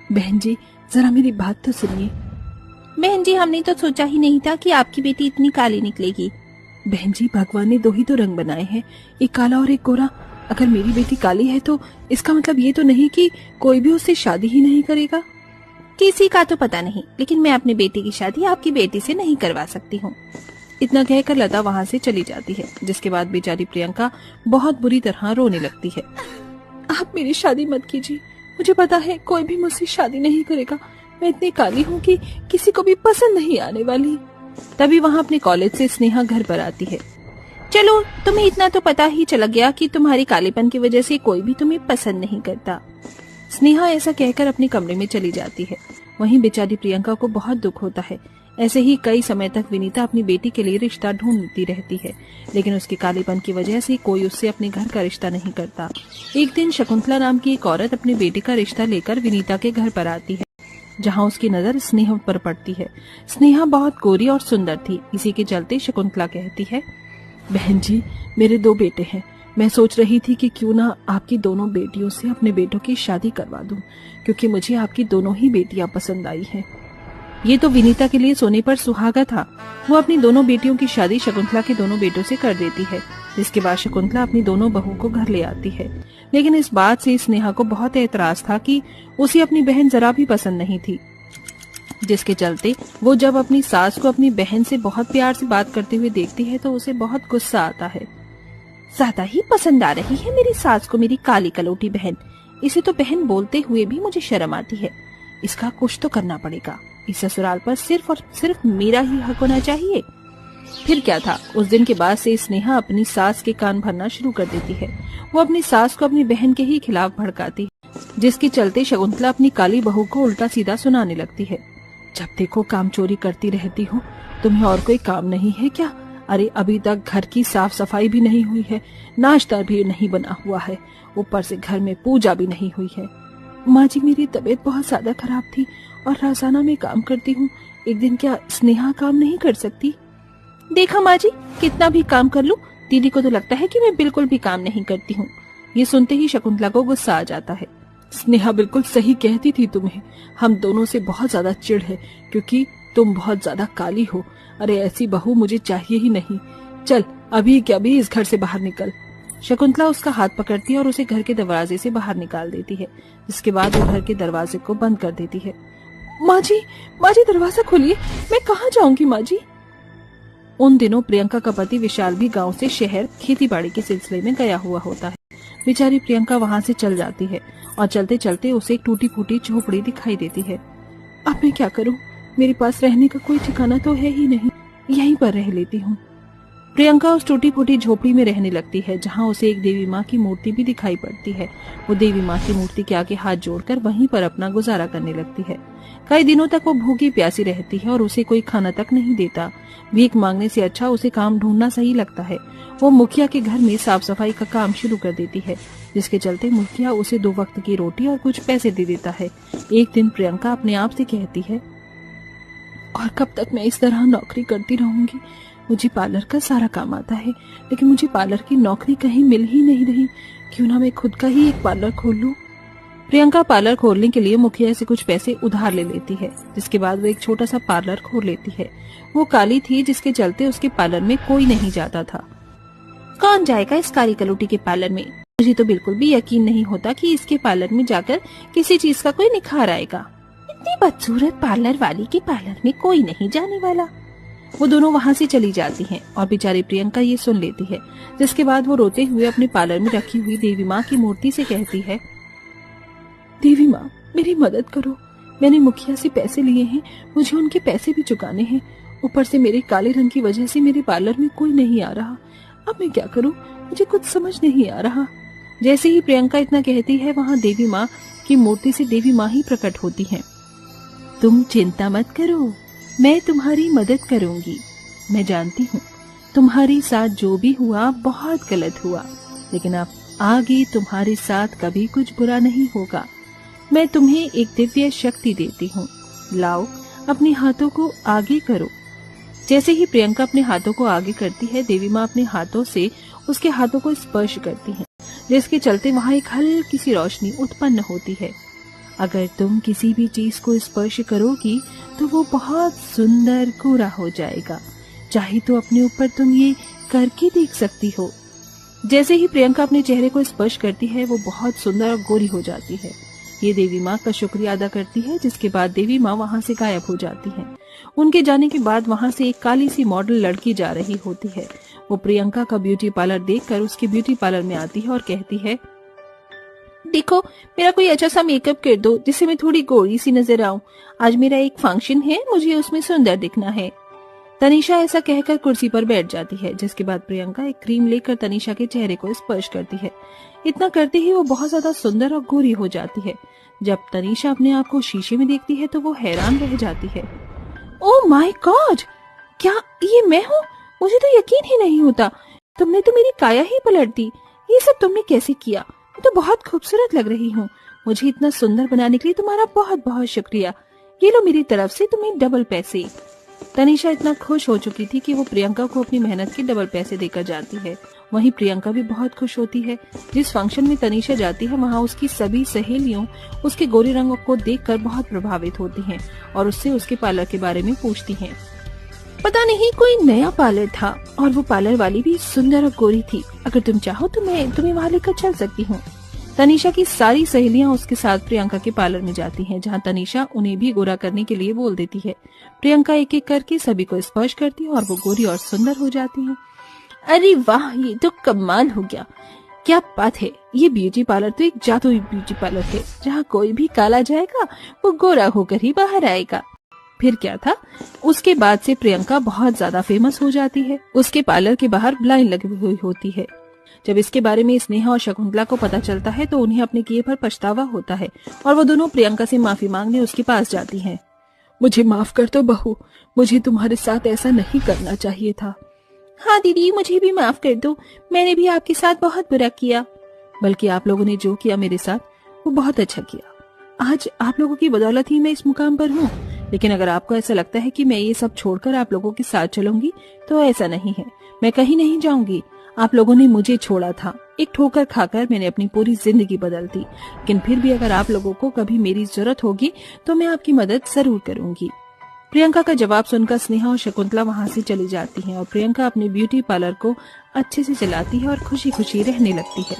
बहन जी जरा मेरी बात तो सुनिए। बहन जी, हमने तो सोचा ही नहीं था कि आपकी बेटी इतनी काली निकलेगी। बहन जी, भगवान ने 2 ही तो रंग बनाए हैं, एक काला और एक गोरा। अगर मेरी बेटी काली है तो इसका मतलब ये तो नहीं कि कोई भी उससे शादी ही नहीं करेगा। किसी का तो पता नहीं, लेकिन मैं अपनी बेटी की शादी आपकी बेटी से नहीं करवा सकती हूँ। इतना कहकर लता वहाँ से चली जाती है, जिसके बाद बेचारी प्रियंका बहुत बुरी तरह रोने लगती है। आप मेरी शादी मत कीजिए, मुझे पता है कोई भी मुझसे शादी नहीं करेगा। मैं इतनी काली हूँ कि किसी को भी पसंद नहीं आने वाली। तभी वहाँ अपने कॉलेज से स्नेहा घर पर आती है। चलो, तुम्हें इतना तो पता ही चला गया कि तुम्हारी कालेपन की वजह से कोई भी तुम्हें पसंद नहीं करता। स्नेहा ऐसा कहकर अपने कमरे में चली जाती है। वहीं बेचारी प्रियंका को बहुत दुख होता है। ऐसे ही कई समय तक विनीता अपनी बेटी के लिए रिश्ता ढूंढती रहती है, लेकिन उसके कालेपन की वजह से कोई उससे अपने घर का रिश्ता नहीं करता। एक दिन शकुंतला नाम की एक औरत अपनी बेटी का रिश्ता लेकर विनीता के घर पर आती है, जहाँ उसकी नजर स्नेहा पर पड़ती है। स्नेहा बहुत गोरी और सुंदर थी। इसी के चलते शकुंतला कहती है, बहन जी मेरे 2 बेटे हैं, मैं सोच रही थी कि क्यों ना आपकी दोनों बेटियों से अपने बेटों की शादी करवा दूं, क्योंकि मुझे आपकी दोनों ही बेटियां पसंद आई हैं। ये तो विनीता के लिए सोने पर सुहागा था। वो अपनी दोनों बेटियों की शादी शकुंतला के दोनों बेटों से कर देती है, जिसके बाद शकुंतला अपनी दोनों बहू को घर ले आती है। लेकिन इस बात से स्नेहा को बहुत एतराज था कि उसे अपनी बहन जरा भी पसंद नहीं थी, जिसके चलते वो जब अपनी सास को अपनी बहन से बहुत प्यार से बात करते हुए देखती है तो उसे बहुत गुस्सा आता है। ज्यादा ही पसंद आ रही है मेरी सास को मेरी काली कलौटी बहन। इसे तो बहन बोलते हुए भी मुझे शर्म आती है। इसका कुछ तो करना पड़ेगा। इस ससुराल पर सिर्फ और सिर्फ मेरा ही हक होना चाहिए। फिर क्या था, उस दिन के बाद से स्नेहा अपनी सास के कान भरना शुरू कर देती है। वो अपनी सास को अपनी बहन के ही खिलाफ भड़काती है, जिसके चलते शकुंतला अपनी काली बहू को उल्टा सीधा सुनाने लगती है। जब देखो काम चोरी करती रहती हो, तुम्हें और कोई काम नहीं है क्या? अरे अभी तक घर की साफ सफाई भी नहीं हुई है, नाश्ता भी नहीं बना हुआ है, ऊपर से घर में पूजा भी नहीं हुई है। माँ जी मेरी तबीयत बहुत ज्यादा खराब थी और रोजाना मैं काम करती हूँ, एक दिन क्या स्नेहा काम नहीं कर सकती? देखा माँ जी, कितना भी काम कर लूं, दीदी को तो लगता है कि मैं बिल्कुल भी काम नहीं करती हूँ। ये सुनते ही शकुंतला को गुस्सा आ जाता है। स्नेहा बिल्कुल सही कहती थी तुम्हें, हम दोनों से बहुत ज्यादा चिढ़ है क्योंकि तुम बहुत ज्यादा काली हो। अरे ऐसी बहू मुझे चाहिए ही नहीं। चल अभी क्या भी इस घर से बाहर निकल। शकुंतला उसका हाथ पकड़ती है और उसे घर के दरवाजे से बाहर निकाल देती है, जिसके बाद वो घर के दरवाजे को बंद कर देती है। माँ जी दरवाजा खोलिए, मैं कहाँ जाऊंगी माँ जी? उन दिनों प्रियंका का पति विशाल भी गांव से शहर खेती बाड़ी के सिलसिले में गया हुआ होता है। बेचारी प्रियंका वहां से चल जाती है और चलते चलते उसे एक टूटी फूटी झोपड़ी दिखाई देती है। अब मैं क्या करूं? मेरे पास रहने का कोई ठिकाना तो है ही नहीं, यहीं पर रह लेती हूँ। प्रियंका उस टूटी फूटी झोपड़ी में रहने लगती है, जहाँ उसे एक देवी माँ की मूर्ति भी दिखाई पड़ती है। वो देवी माँ की मूर्ति के आगे हाथ जोड़कर वहीं पर अपना गुजारा करने लगती है। कई दिनों तक वो भूखी प्यासी रहती है और उसे कोई खाना तक नहीं देता। भीख मांगने से अच्छा उसे काम ढूंढना सही लगता है। वो मुखिया के घर में साफ सफाई का काम शुरू कर देती है, जिसके चलते मुखिया उसे 2 वक्त की रोटी और कुछ पैसे दे देता है। एक दिन प्रियंका अपने आप से कहती है, और कब तक मैं इस तरह नौकरी करती रहूंगी? मुझे पार्लर का सारा काम आता है, लेकिन मुझे पार्लर की नौकरी कहीं मिल ही नहीं रही। क्यों ना मैं खुद का ही एक पार्लर खोल लूं? प्रियंका पार्लर खोलने के लिए मुखिया से कुछ पैसे उधार ले लेती है, जिसके बाद वो एक छोटा सा पार्लर खोल लेती है। वो काली थी, जिसके चलते उसके पार्लर में कोई नहीं जाता था। कौन जाएगा इस काली कलौटी के पार्लर में? मुझे तो बिल्कुल भी यकीन नहीं होता कि इसके पार्लर में जाकर किसी चीज का कोई निखार आएगा। इतनी बदसूरत पार्लर वाली के पार्लर में कोई नहीं जाने वाला। वो दोनों वहाँ से चली जाती हैं और बेचारी प्रियंका ये सुन लेती है, जिसके बाद वो रोते हुए अपने पार्लर में रखी हुई देवी माँ की मूर्ति से कहती है, देवी माँ मेरी मदद करो, मैंने मुखिया से पैसे लिए हैं, मुझे उनके पैसे भी चुकाने हैं। ऊपर से मेरे काले रंग की वजह से मेरे पार्लर में कोई नहीं आ रहा। अब मैं क्या करूँ? मुझे कुछ समझ नहीं आ रहा। जैसे ही प्रियंका इतना कहती है, वहाँ देवी माँ की मूर्ति से देवी माँ ही प्रकट होती है। तुम चिंता मत करो, मैं तुम्हारी मदद करूंगी। मैं जानती हूँ तुम्हारे साथ जो भी हुआ बहुत गलत हुआ, लेकिन अब आगे तुम्हारे साथ कभी कुछ बुरा नहीं होगा। मैं तुम्हें एक दिव्य शक्ति देती हूँ, लाओ अपने हाथों को आगे करो। जैसे ही प्रियंका अपने हाथों को आगे करती है, देवी माँ अपने हाथों से उसके हाथों को स्पर्श करती है, जिसके चलते वहाँ एक हल्की सी रोशनी उत्पन्न होती है। अगर तुम किसी भी चीज को स्पर्श करोगी तो वो बहुत सुंदर गोरा हो जाएगा। चाहे तो अपने ऊपर तुम ये करके देख सकती हो। जैसे ही प्रियंका अपने चेहरे को स्पर्श करती है वो बहुत सुंदर और गोरी हो जाती है। ये देवी माँ का शुक्रिया अदा करती है, जिसके बाद देवी माँ वहाँ से गायब हो जाती है। उनके जाने के बाद वहाँ से एक काली सी मॉडल लड़की जा रही होती है। वो प्रियंका का ब्यूटी पार्लर देखकर उसके ब्यूटी पार्लर में आती है और कहती है, देखो मेरा कोई अच्छा सा मेकअप कर दो जिससे मैं थोड़ी गोरी सी नजर आऊं। आज मेरा एक फंक्शन है, मुझे उसमें सुंदर दिखना है। तनीषा ऐसा कहकर कुर्सी पर बैठ जाती है, जिसके बाद प्रियंका एक क्रीम लेकर तनीषा के चेहरे को स्पर्श करती है। इतना करते ही वो बहुत ज्यादा सुंदर और गोरी हो जाती है। जब तनीषा अपने आप को शीशे में देखती है तो वो हैरान रह जाती है। ओह माय गॉड, क्या ये मैं हूँ? मुझे तो यकीन ही नहीं होता। तुमने तो मेरी काया ही पलट दी। ये सब तुमने कैसे किया? मैं तो बहुत खूबसूरत लग रही हूँ। मुझे इतना सुंदर बनाने के लिए तुम्हारा बहुत बहुत शुक्रिया। ये लो मेरी तरफ से तुम्हें डबल पैसे। तनीषा इतना खुश हो चुकी थी कि वो प्रियंका को अपनी मेहनत के डबल पैसे देकर जाती है। वहीं प्रियंका भी बहुत खुश होती है। जिस फंक्शन में तनीषा जाती है वहाँ उसकी सभी सहेलियों उसके गोरे रंग को देखकर बहुत प्रभावित होती हैं और उससे उसके पार्लर के बारे में पूछती हैं। पता नहीं कोई नया पार्लर था और वो पार्लर वाली भी सुंदर और गोरी थी। अगर तुम चाहो तो मैं तुम्हें वहाँ लेकर चल सकती हूँ। तनीषा की सारी सहेलियां उसके साथ प्रियंका के पार्लर में जाती हैं, जहां तनीषा उन्हें भी गोरा करने के लिए बोल देती है। प्रियंका एक एक करके सभी को स्पर्श करती है और वो गोरी और सुंदर हो जाती है। अरे वाह, ये तो कमाल हो गया। क्या बात है, ये ब्यूटी पार्लर तो एक जादुई ब्यूटी पार्लर है, जहाँ कोई भी काला जाएगा वो गोरा होकर ही बाहर आएगा। फिर क्या था, उसके बाद से प्रियंका बहुत ज्यादा फेमस हो जाती है। उसके पार्लर के बाहर लाइन लगी हुई होती है। जब इसके बारे में स्नेहा और शकुंतला को पता चलता है तो उन्हें अपने किए पर पछतावा होता है और वो दोनों प्रियंका से माफी मांगने उसके पास जाती हैं। मुझे माफ कर दो बहू, मुझे तुम्हारे साथ ऐसा नहीं करना चाहिए था। हाँ दीदी, मुझे भी माफ कर दो, मैंने भी आपके साथ बहुत बुरा किया। बल्कि आप लोगों ने जो किया मेरे साथ वो बहुत अच्छा किया। आज आप लोगों की बदौलत ही मैं इस मुकाम पर हूँ। लेकिन अगर आपको ऐसा लगता है कि मैं ये सब छोड़कर आप लोगों के साथ चलूंगी तो ऐसा नहीं है। मैं कहीं नहीं जाऊंगी। आप लोगों ने मुझे छोड़ा था, एक ठोकर खाकर मैंने अपनी पूरी जिंदगी बदल दी। लेकिन फिर भी अगर आप लोगों को कभी मेरी जरूरत होगी तो मैं आपकी मदद जरूर करूंगी। प्रियंका का जवाब सुनकर स्नेहा और शकुंतला वहाँ से चली जाती हैं और प्रियंका अपने ब्यूटी पार्लर को अच्छे से चलाती है और खुशी खुशी रहने लगती है।